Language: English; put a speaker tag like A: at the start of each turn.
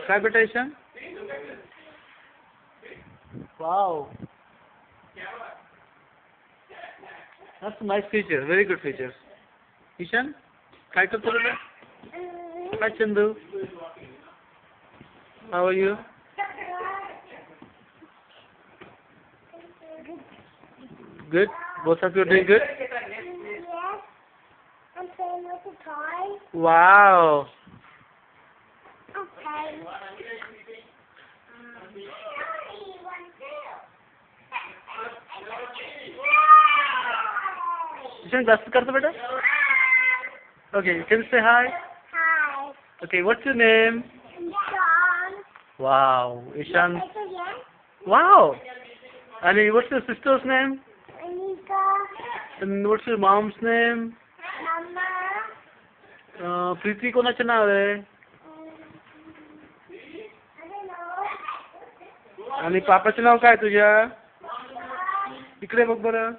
A: काय बेटा Ishan? Wow. That's a nice feature. Very good feature. Ishan, काय करतो बेटा? Hi Chandu. How are you? Good. Both of you are doing good?
B: Yes. I'm playing with a toy.
A: Wow.
B: Okay.
A: Ishan, जास्त करतो बेटा? Okay, can you say hi?
B: Hi.
A: Okay, what's your name?
B: John.
A: Wow, Ishan.
B: Say it again.
A: Wow. And what's your sister's name?
B: Anika.
A: And what's your mom's name?
B: Mama.
A: Preeti कोणाचं नाव आहे?
B: I don't know.
A: आणि पापाचं नाव काय तुझ्या? इकडे बघ बरं.